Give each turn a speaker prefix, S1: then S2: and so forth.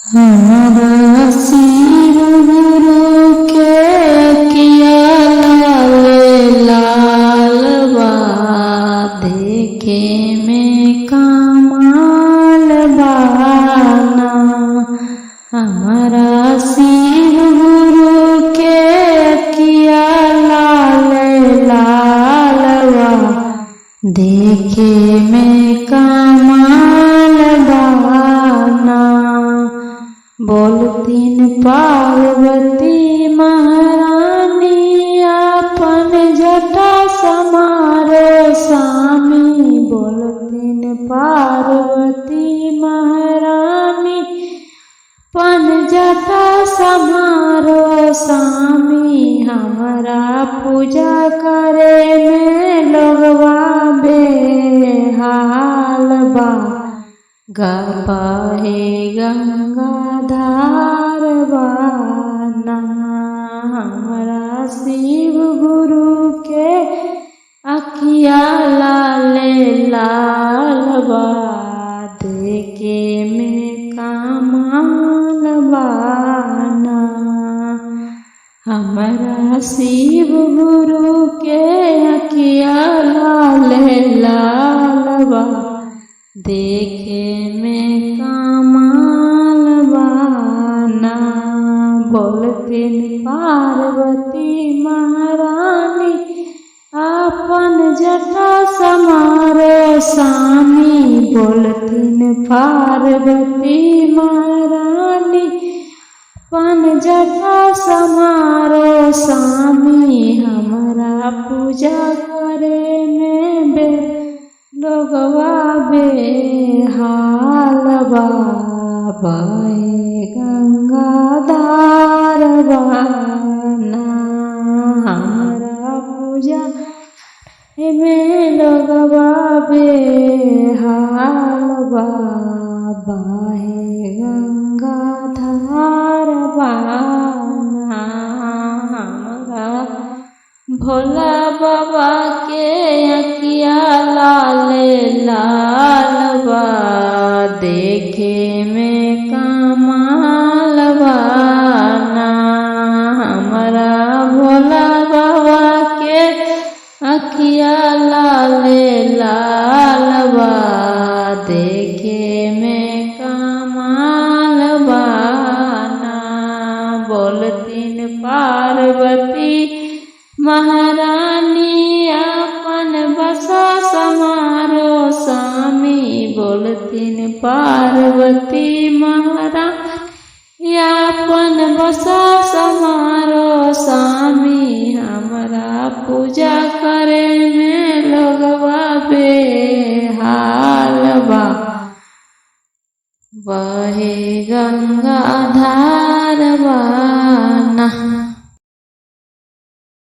S1: हमारा सिर गुरु के किया लाल लालवा, देखे में कमाल बाना। हमारा सिर गुरु के किया लाल लालवा, देखे में कमाल बाना। बोलतीन पार्वती महारानी, अपन जटा समारो स्वामी। बोलतीन पार्वती महारानी, अपन जटा समारो स्वामी। हमारा पूजा करे में लोगवा बेहाल बा, गपाहे गंगाधार बाना। हमारा शिव गुरु के अखिया लाल लालवा, देखे में कमाल बाना। हमारा शिव गुरु के अखिया लाल लालवा, देखे में कमाल बाना। बोलतीन पार्वती महारानी, अपन जटा समारो स्वामी। बोलतीन पार्वती महारानी, अपन जटा समारो स्वामी। हमारा पूजा करे में लोगवा बेहाल बा, बाए गंगाधार बाना। हमारा पूजा में लोगवा बेहाल बा, बाए गंगाधार बाना। हमारा भोला बाबा के अखिया लाल लालवा, देखे में कमाल बाना। हमारा भोला बाबा के अखिया लाल लालवा, देखे में कमाल बाना। बोलतीन पार्वती महारानी, अपन बसा समारो स्वामी। बोलतीन पार्वती महारानी, अपन बसा समारो स्वामी। हमारा पूजा करे में लोगवा बेहाल बा, बहे गंगाधार बाना।